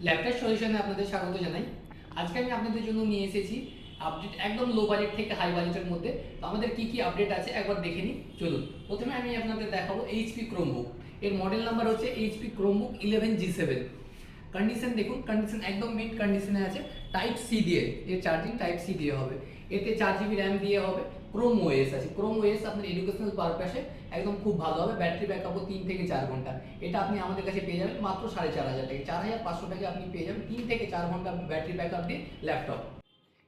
Laptop সলিউশনে আপনাদের স্বাগত জানাই। আজকে আমি আপনাদের জন্য নিয়ে এসেছি আপডেট একদম লো বাজেট থেকে হাই বাজেটের মধ্যে। তো আমাদের কি আপডেট আছে একবার দেখে নিই। চলুন, প্রথমে আমি আপনাদের দেখাবো এইচপি ক্রোমবুক। এর মডেল নাম্বার হচ্ছে এইচপি ক্রোমবুক 11G7। কন্ডিশন দেখুন, কন্ডিশন একদম মিড কন্ডিশনে আছে। টাইপ সি দিয়ে এর চার্জিং টাইপ সি দিয়ে হবে। এতে 4 GB র্যাম দিয়ে হবে। ক্রোম ওএস আছে। ক্রোম ওএস আপনার এডুকেশনাল পারপাসে একদম খুব ভালো হবে। ব্যাটারি ব্যাকআপও 3 থেকে 4 ঘন্টা। এটা আপনি আমাদের কাছে পেয়ে যাবেন মাত্র 4,500 টাকা, 4,500 টাকা আপনি পেয়ে যাবেন 3 থেকে 4 ঘন্টা ব্যাটারি ব্যাকআপ দিয়ে ল্যাপটপ।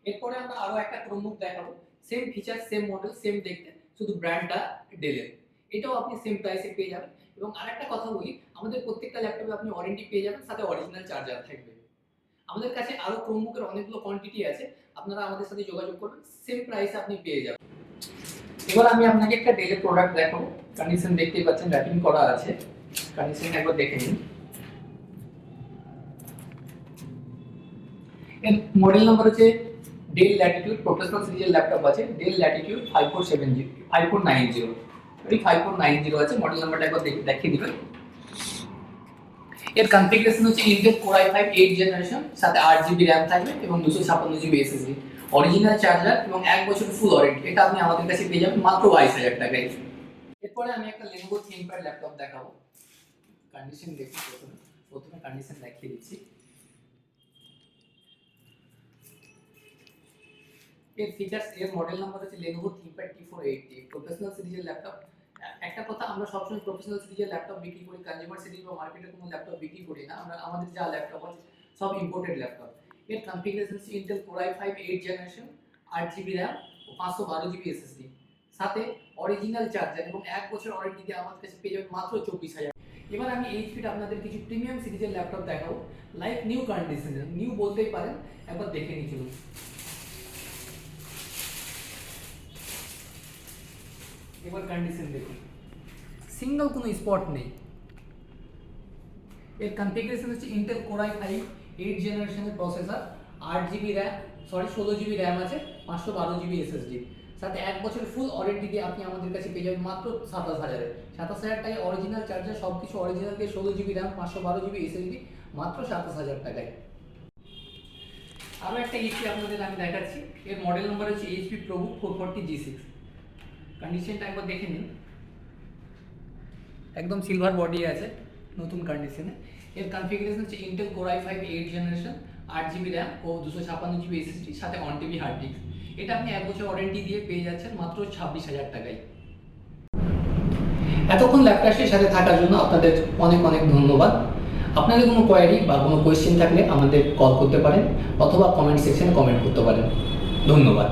এরপরে আমরা আরো একটা ক্রোমবুক দেখাবো। Same feature, same model, same দেখতে, শুধু ব্র্যান্ডটা ডেলের। এটাও আপনি সেম প্রাইসে পেয়ে যাবেন। এবং আরেকটা কথা বলি, আমাদের প্রত্যেকটা ল্যাপটপে আপনি ওয়ারেন্টি পেয়ে যাবেন, সাথে অরিজিনাল চার্জার থাকবে। আমাদের কাছে আরো ক্রোমবুকের অনেকগুলো কোয়ান্টিটি আছে, আপনারা আমাদের সাথে যোগাযোগ করবেন, সেম প্রাইসে আপনি পেয়ে যাবেন। এবার আমি আপনাকে একটা ডেলের প্রোডাক্ট দেখাবো। কন্ডিশন দেখতেই পাচ্ছেন, র্যাপিং করা আছে। কন্ডিশন একবার দেখে নিন। এর মডেল নাম্বার হচ্ছে ডেল ল্যাটিটিউড। প্রফেশনাল সিরিজের ল্যাপটপ আছে ডেল ল্যাটিটিউড 5490 এই 5490 আছে। মডেল নাম্বারটা একবার দেখিয়ে দিবেন। এর কনফিগারেশন হচ্ছে ইন্টেল Core i5 8 জেনারেশন, সাথে 8 GB র্যাম থাকবে এবং 256 GB SSD। অরিজিনাল চার্জার এবং 1 বছর ফুল ওয়ারেন্টি। এটা আপনি আমাদের কাছে পেয়ে যাবেন মাত্র 22,000 টাকায়। এরপরে আমি একটা Lenovo ThinkPad ল্যাপটপ দেখাবো। কন্ডিশন দেখুন, প্রথমে কন্ডিশন দেখিয়ে দিচ্ছি। এর ফিচার্স, এর মডেল নাম্বার হচ্ছে Lenovo ThinkPad T480 প্রফেশনাল সিরিজের ল্যাপটপ। একটা কথা, আমরা সবসময় প্রফেশনাল সিরিজের ল্যাপটপ বিক্রি করি, কনজিউমার সিরিজ বা মার্কেটে কোনো ল্যাপটপ বিক্রি করি না। আমরা আমাদের যা ল্যাপটপ আছে সব ইম্পোর্টেড ল্যাপটপ। এর কনফিগারেশন হচ্ছে Intel Core i5 8 generation, 8 GB RAM ও 512 GB SSD, সাথে অরিজিনাল চার্জার এবং 1 বছর ওয়ারেন্টি দিয়ে আমাদের কাছে পেয়ে যাবেন মাত্র 24,000। এবার আমি এইচপির আপনাদের কিছু প্রিমিয়াম সিরিজের ল্যাপটপ দেখাবো, লাইক নিউ কন্ডিশনে, নিউ বলতেই পারেন। একবার দেখে নিই চলুন। এবার কন্ডিশন দেখুন, সিঙ্গেল কোনো স্পট নেই। এর কনফিগারেশন হচ্ছে ইন্টেল Core i5 8 জেনারেশনের processor, 8 GB RAM, 16 GB RAM আছে, 512 GB SSD, সাথে 1 বছর ফুল ওয়ারেন্টি দিয়ে আপনি আমাদের কাছে পেয়ে যাবেন মাত্র 27,000 27,000 টাকায় অরিজিনাল চার্জার, সব কিছু অরিজিনাল দিয়ে, 16 GB র্যাম, 512 GB SSD, মাত্র 27,000 টাকায়। আরও একটা এইচপি আপনাদের আমি দেখাচ্ছি। এর মডেল নাম্বার হচ্ছে এইচপি ProBook 440G6। কন্ডিশনটা একবার দেখে নিন। একদম সিলভার বডি আছে, নতুন কন্ডিশনে। এর কনফিগারেশন হচ্ছে Intel Core i5 8 generation, 8 GB RAM ও 256 GB SSD, সাথে 1 TB হার্ড ডিস্ক। এটা আপনি 1 বছর ওয়ারেন্টি দিয়ে পেয়ে যাচ্ছেন মাত্র 26,000 টাকায়। এতক্ষণ ল্যাপটপের সাথে থাকার জন্য আপনাদের অনেক অনেক ধন্যবাদ। আপনাদের কোনো কোয়ারি বা কোনো কোয়েশ্চেন থাকলে আমাদের কল করতে পারেন অথবা কমেন্ট সেকশনে কমেন্ট করতে পারেন। ধন্যবাদ।